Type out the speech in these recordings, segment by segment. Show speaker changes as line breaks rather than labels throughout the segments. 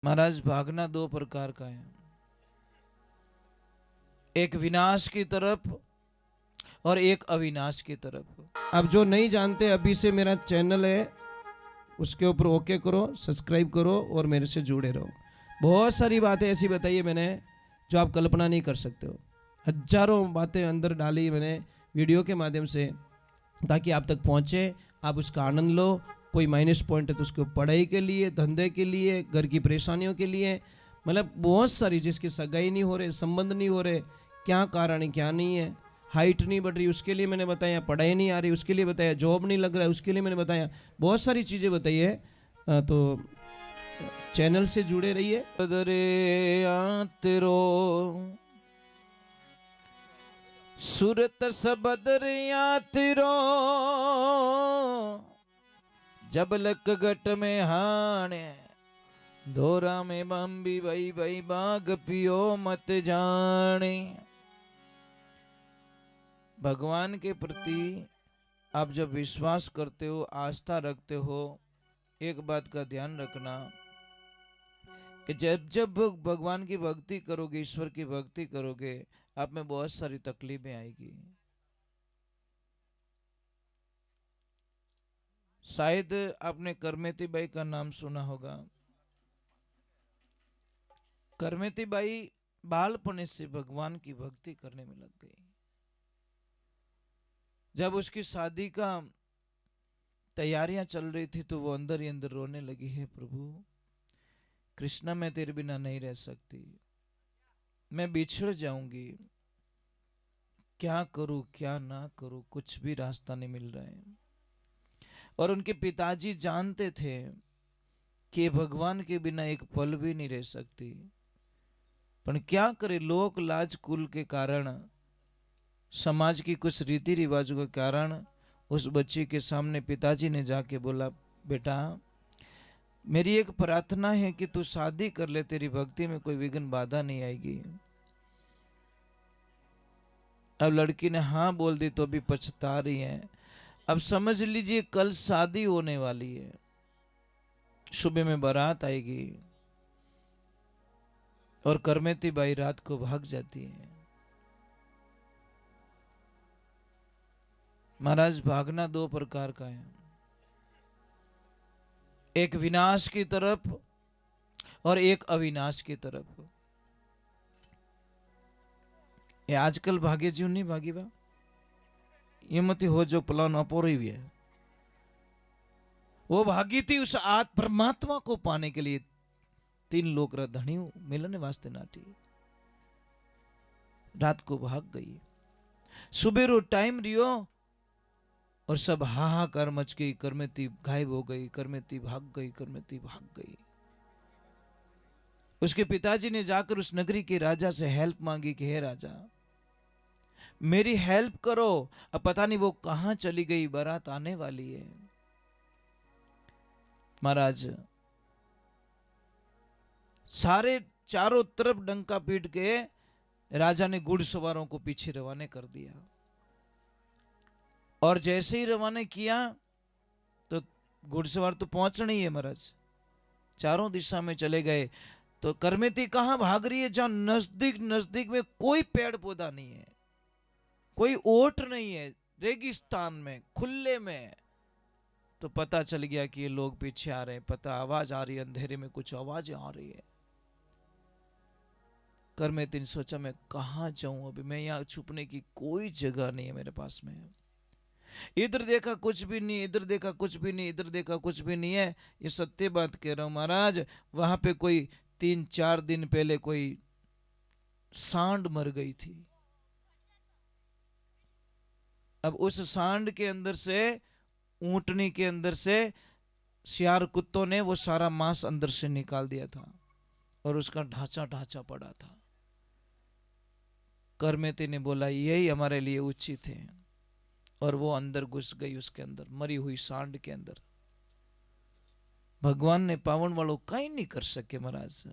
महाराज भागना दो प्रकार का है, एक विनाश की तरफ और एक अविनाश की तरफ। अब जो नहीं जानते, अभी से मेरा चैनल है उसके ऊपर ओके करो, सब्सक्राइब करो और मेरे से जुड़े रहो। बहुत सारी बातें ऐसी बताई है मैंने जो आप कल्पना नहीं कर सकते हो। हजारों बातें अंदर डाली मैंने वीडियो के माध्यम से, ताकि आप तक पहुंचे, आप उसका आनंद लो। कोई माइनस पॉइंट है तो उसको पढ़ाई के लिए, धंधे के लिए, घर की परेशानियों के लिए, मतलब बहुत सारी, जिसकी सगाई नहीं हो रहे, संबंध नहीं हो रहे, क्या कारण है क्या नहीं है, हाइट नहीं बढ़ रही उसके लिए मैंने बताया, पढ़ाई नहीं आ रही उसके लिए बताया, जॉब नहीं लग रहा है उसके लिए मैंने बताया, बहुत सारी चीज़ें बताई है। तो चैनल से जुड़े रहिए। तेरो सूरत सबदरिया तिरो जबलक गट में हाने दोरा में बम्बी भाई भाई बाग पियो मत जाने। भगवान के प्रति आप जब विश्वास करते हो, आस्था रखते हो, एक बात का ध्यान रखना कि जब जब भगवान की भक्ति करोगे, ईश्वर की भक्ति करोगे, आप में बहुत सारी तकलीफें आएगी। शायद आपने करमेती बाई का नाम सुना होगा। करमेती बाई बालपने से भगवान की भक्ति करने में लग गई। जब उसकी शादी का तैयारियां चल रही थी तो वो अंदर ही अंदर रोने लगी, है प्रभु कृष्णा मैं तेरे बिना नहीं रह सकती, मैं बिछड़ जाऊंगी, क्या करूं क्या ना करूं, कुछ भी रास्ता नहीं मिल रहा है। और उनके पिताजी जानते थे कि भगवान के बिना एक पल भी नहीं रह सकती, पर क्या करे, लोक लाज कुल के कारण, समाज की कुछ रीति रिवाजों के कारण उस बच्ची के सामने पिताजी ने जाके बोला, बेटा मेरी एक प्रार्थना है कि तू शादी कर ले, तेरी भक्ति में कोई विघ्न बाधा नहीं आएगी। अब लड़की ने हाँ बोल दी तो अभी पछता रही है। अब समझ लीजिए कल शादी होने वाली है, सुबह में बारात आएगी और करमेती बाई रात को भाग जाती है। महाराज भागना दो प्रकार का है, एक विनाश की तरफ और एक अविनाश की तरफ। ये आजकल भागे जीव नहीं भागी बा, ये मत हो जो प्लान अपोरी भी है। वो भागी थी उस आत्म परमात्मा को पाने के लिए, 3 लोक धनी मिलने वास्ते नाटी, रात को भाग गई। सुबह रो टाइम रियो और सब हाहाकार मच गई, करमेती गायब हो गई, करमेती भाग गई, करमेती भाग गई। उसके पिताजी ने जाकर उस नगरी के राजा से हेल्प मांगी कि हे राजा मेरी हेल्प करो, अब पता नहीं वो कहां चली गई, बारात आने वाली है। महाराज सारे चारों तरफ डंका पीट के राजा ने घुड़सवारों को पीछे रवाना कर दिया, और जैसे ही रवाना किया तो घुड़सवार तो पहुंचना ही है महाराज, चारों दिशा में चले गए। तो करमेती कहां भाग रही है, जहां नजदीक नजदीक में कोई पेड़ पौधा नहीं है, कोई ओट नहीं है, रेगिस्तान में खुले में। तो पता चल गया कि ये लोग पीछे आ रहे हैं, पता आवाज आ रही है, अंधेरे में कुछ आवाज आ रही है। करमेती ने सोचा मैं कहां जाऊं, अभी मैं यहां छुपने की कोई जगह नहीं है मेरे पास में। इधर देखा कुछ भी नहीं, इधर देखा कुछ भी नहीं, इधर देखा कुछ भी नहीं है। ये सत्य बात कह रहा हूं महाराज, वहां पे कोई 3-4 दिन पहले कोई सांड मर गई थी। अब उस सांड के अंदर से, ऊंटनी के अंदर से सियार कुत्तों ने वो सारा मांस अंदर से निकाल दिया था और उसका ढांचा ढांचा पड़ा था। करमेती ने बोला यही हमारे लिए उचित है, और वो अंदर घुस गई, उसके अंदर मरी हुई सांड के अंदर। भगवान ने पावन वालों कहीं नहीं कर सके महाराज।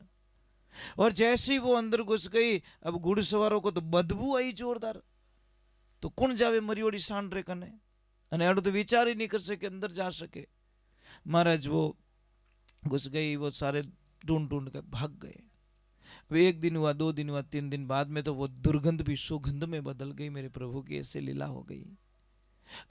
और जैसे ही वो अंदर घुस गई, अब घुड़सवारों को तो बदबू आई जोरदार, तो कौन जावे मरियोड़ी सांड रे कने, अने एडो तो विचार ही नहीं कर सके अंदर जा सके। महाराज वो घुस गई, वो सारे ढूंढ ढूंढ कर भाग गए। अब 1 दिन हुआ, 2 दिन हुआ, 3 दिन बाद में तो वो दुर्गंध भी सुगंध में बदल गई। मेरे प्रभु की ऐसे लीला हो गई।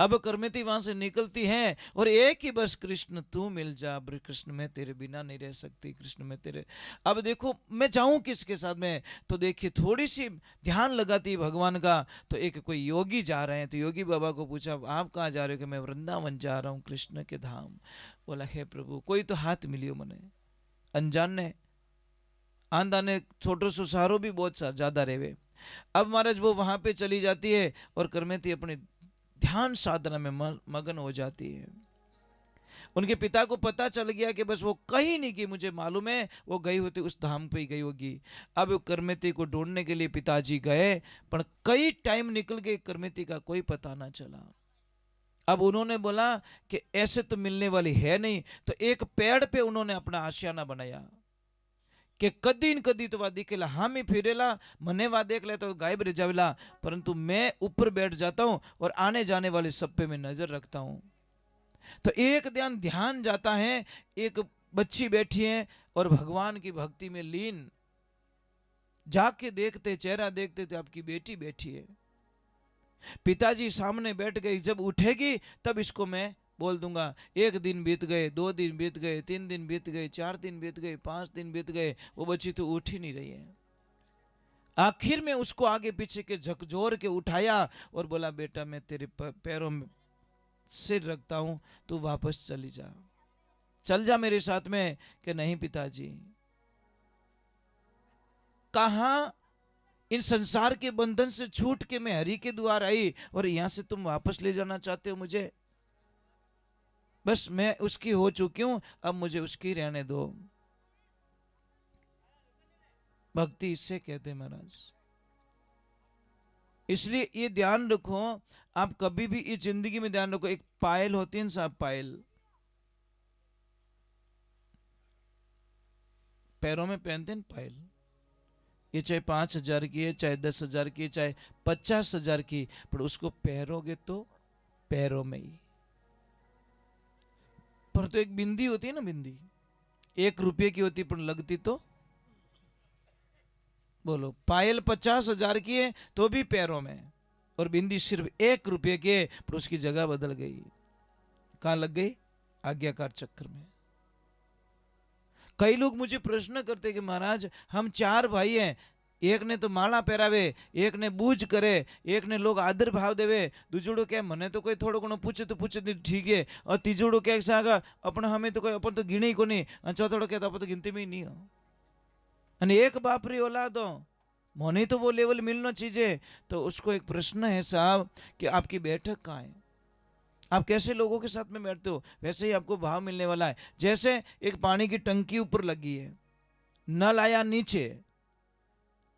अब करमिती वहां से निकलती हैं और एक ही बस, कृष्ण तू मिल जा, कृष्ण मैं तेरे बिना नहीं रह सकती, कृष्ण मैं तेरे। अब देखो मैं जाऊं किसके साथ में? तो देखिए थोड़ी सी ध्यान लगाती है भगवान का, तो एक कोई योगी जा रहे हैं, तो योगी बाबा को पूछा आप कहाँ जा रहे हो? कि मैं वृंदावन जा रहा हूँ, कृष्ण के धाम। बोला हे प्रभु कोई तो हाथ मिलियो मने, अनजान ने आंदा ने छोटो सो सहारो भी बहुत ज्यादा रेवे। अब महाराज वो वहां पे चली जाती है और करमेती अपने ध्यान साधना में मगन हो जाती है। उनके पिता को पता चल गया कि बस वो कहीं नहीं गई, मुझे मालूम है वो गई होती उस धाम पे ही गई होगी। अब करमेती को ढूंढने के लिए पिताजी गए, पर कई टाइम निकल गए, करमेती का कोई पता ना चला। अब उन्होंने बोला कि ऐसे तो मिलने वाली है नहीं, तो एक पेड़ पे उन्होंने अपना आशियाना बनाया कि कदी न कदी तो वा दिखेला, हामी फिरेला, मने वा देख ले तो गायब रह जावेला, परंतु मैं ऊपर बैठ जाता हूं और आने जाने वाले सब पे मैं नजर रखता हूं। तो एक ध्यान जाता है, एक बच्ची बैठी है और भगवान की भक्ति में लीन, जाके देखते, चेहरा देखते तो आपकी बेटी बैठी है। पिताजी सामने बैठ गई, जब उठेगी तब इसको मैं बोल दूंगा। 1 दिन बीत गए, 2 दिन बीत गए, 3 दिन बीत गए, 4 दिन बीत गए, 5 दिन बीत गए, वो बच्ची तो उठ ही नहीं रही है। आखिर में उसको आगे पीछे के झकझोर के उठाया और बोला बेटा मैं तेरे पैरों में सिर रखता हूं, तू वापस चली जा, चल जा मेरे साथ में। कि नहीं पिताजी, कहा इन संसार के बंधन से छूट के मैं हरि के द्वार आई और यहां से तुम वापस ले जाना चाहते हो मुझे? बस मैं उसकी हो चुकी हूं, अब मुझे उसकी रहने दो। भक्ति इससे कहते हैं महाराज। इसलिए ये ध्यान रखो, आप कभी भी इस जिंदगी में ध्यान रखो, एक पायल होती है ना साहब, पायल पैरों में पहनते हैं पायल, ये चाहे 5,000 की है, चाहे 10,000 की है, चाहे 50,000 की, पर उसको पहनोगे तो पैरों में ही। पर तो एक बिंदी होती है ना, बिंदी 1 रुपये की होती, पर लगती तो, बोलो पायल 50,000 की है तो भी पैरों में, और बिंदी सिर्फ 1 रुपये की है, पर उसकी जगह बदल गई। कहां लग गई? आज्ञाकार चक्र में। कई लोग मुझे प्रश्न करते कि महाराज हम 4 भाई हैं, एक ने तो माला पहरावे, एक ने बूझ करे, एक ने लोग आदर भाव देवे, दूजोड़ो क्या मने तो कोई थोड़ो घणो पूछे तो पूछे ठीक है, और तीजोड़ो क्या सागा अपना हमें तो कोई अपन तो गिने ही को नहीं, और चौथोड़ो क्या तो अपन तो गिनती में ही नहीं हो। અને एक बाप री औलाद हो, मोने तो वो लेवल मिलना चाहिए। तो उसको एक प्रश्न है साहब कि आपकी बैठक कहाँ है, आप कैसे लोगों के साथ में बैठते हो, वैसे ही आपको भाव मिलने वाला है। जैसे एक पानी की टंकी ऊपर लगी है, नल आया नीचे,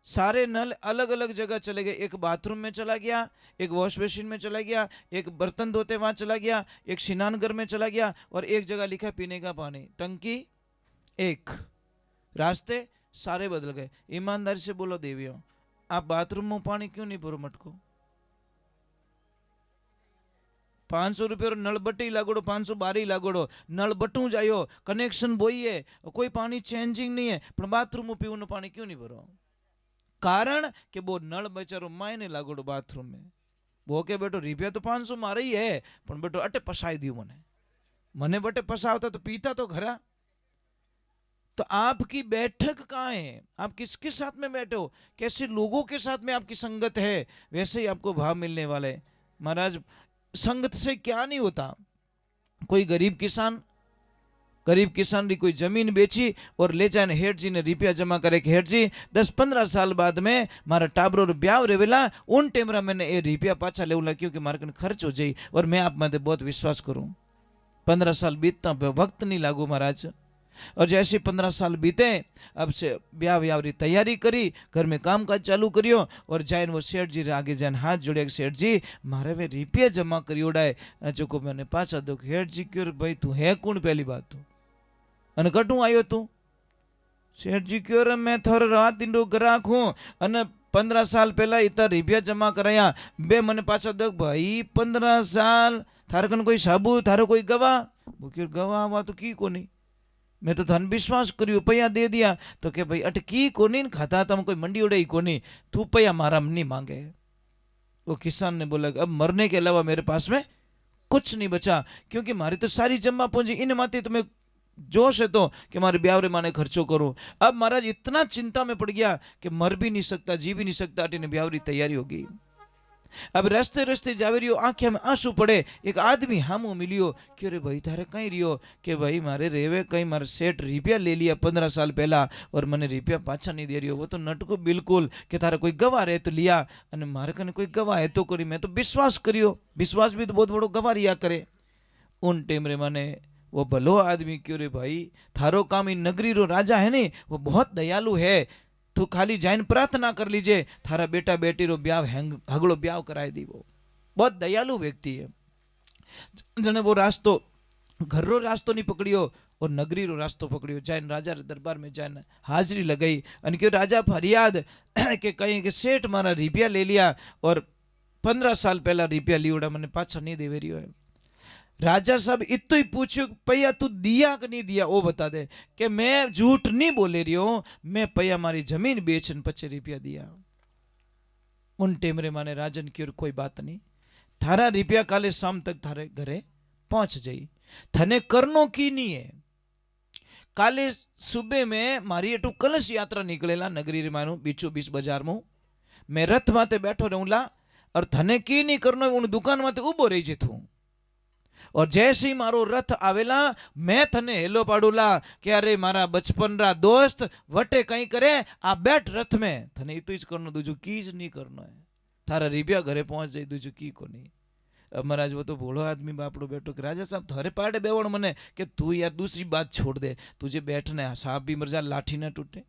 सारे नल अलग अलग जगह चले गए, एक बाथरूम में चला गया, एक वॉश बेसिन में चला गया, एक बर्तन धोते वहां चला गया, एक स्नान घर में चला गया, और एक जगह लिखा पीने का पानी। टंकी एक, रास्ते सारे बदल गए। ईमानदारी से बोलो देवियों, आप बाथरूम में पानी क्यों नहीं भरो मटको? 500 रुपये नल बटी लागोड़ो, 512 लागोड़ो, नल बटू जायो, कनेक्शन बोई है, कोई पानी चेंजिंग नहीं है, पर बाथरूम में पीवन पानी क्यों नहीं भरो? कारण कि वो नल बेचारो मायने लागोड़ो बाथरूम में, वो के बेटो रुपया तो 500 मारे ही है, पर बेटो अटे पसाई दियो मने बटे पसावता तो पीता तो घरा। तो आपकी बैठक कहाँ है, आप किसके साथ में बैठे हो, कैसे लोगों के साथ में आपकी संगत है, वैसे ही आपको भाव मिलने वाला है। महाराज संगत से क्या नहीं होता। कोई गरीब किसान री कोई जमीन बेची और ले जाने हेठ जी ने रुपया जमा करे कि हेठ जी 10-15 साल बाद में मारा टाबरो ब्याह रेवेला, उन टेमरा मैंने ये रुपया पाछा लेवला, क्योंकि मारे कन खर्च हो जाए, और मैं आप में बहुत विश्वास करूं 15 साल बीतता वक्त नहीं लागू महाराज। और जैसे 15 साल बीते, अब से ब्याह व्याह री तैयारी करी, घर में काम काज चालू करियो, और जाइन वो सेठ जी आगे जाइन हाथ जोड़े, सेठ जी मारे वे रुपया जमा करियोड़ा है, जो को मैंने पाछा दो। सेठ जी क्यों भाई तू है कौन, पहली बात तो अने कटू आयो तू? सेठ जी क्यों मैं थोड़ा रात दिन ग्राहक हूँ, अने 15 साल पहला इतना रुपया जमा कराया, बे मैंने पाछा दो। भाई 15 साल थारे कन कोई साबू, थारो कोई गवाह? वो क्यों गवाह हुआ तो की को नहीं,
मैं तो धन विश्वास करियो पैया दे दिया तो के भाई अटकी कोनी न खाता तम कोई मंडी उड़े कोनी तू पैया मारा नहीं मांगे। वो किसान ने बोला अब मरने के अलावा मेरे पास में कुछ नहीं बचा, क्योंकि मारी तो सारी जमा पूंजी इन माते तुम्हें जोश है तो कि मारे ब्यावरे माने खर्चो करूं। अब महाराज इतना चिंता में पड़ गया कि मर भी नहीं सकता जी भी नहीं सकता, अटी ने ब्यावरी तैयारी होगी। अब रस्ते रस्ते जावे रियो आंखें में आंसू पड़े, एक आदमी हमू मिलियो कि अरे भाई थारे कहीं रियो कि भाई मारे रेवे कहीं मारे सेठ रुपया ले लिया 15 साल पहला और मैंने रुपया पाछा नहीं दे रियो। वो तो नटको बिल्कुल कि थारा कोई गवाह रहे तो लिया और मारे कने कोई गवाह है तो करी, मैं तो विश्वास करियो, विश्वास भी तो बहुत बड़ो गवाह रिया करे। उन टेम रे माने वो भलो आदमी क्यों रे भाई थारो काम इन नगरी रो राजा है ने वो बहुत दयालु है, तू खाली जाइन प्रार्थना कर लीजिए थारा बेटा बेटी रो ब्याह हगड़ो ब्याह कराए दी। वो बहुत दयालु व्यक्ति है। जने वो रास्तो घर रो रास्तो नहीं पकड़ियो और नगरी रो रास्तो पकड़ियो, जाइन राजा रे दरबार में जाइन हाजरी लगाई और क्यों राजा फरियाद के कहीं के सेठ मारा रुपया ले लिया और 15 साल पहला रुपया लियोड़ा मैंने पाछा नहीं देवे रियो है। राजा साहब इतो ही पूछो पैया तू दिया कि नहीं दिया वो बता दे कि मैं झूठ नहीं बोले रही हूं, मैं पैया मारी जमीन बेचन 25 रुपया दिया। उन टेमरे माने राजन की और कोई बात नहीं, थारा रुपया काले शाम तक थारे घरे पहुंच जाई, थने करनो की नहीं है। काले सुबह में मारी एटू कलश यात्रा निकलेला नगरी रे मानू बीचो बीच बाजार में मैं रथ माते बैठो रहूला और थने की नहीं करनो उन दुकान माते उबो रही जे थू और जैसे ही मारो रथ आवेला मैं थने हेलो पाडूला कि अरे मारा बचपन रा दोस्त वटे कहीं करे आ बैठ रथ में, थने इतो ज करनो दूजो कीज नहीं करनो है, थारा रिबिया घरे पहुंच जाए दूजो की को नहीं। अब महाराज वो तो भोड़ो आदमी बापड़ो बैठो कि राजा साहब थारे पाड़े बेवण मने कि तू यार दूसरी बात छोड़ दे, तुझे बैठना सांप भी मर जा लाठी ना टूटे।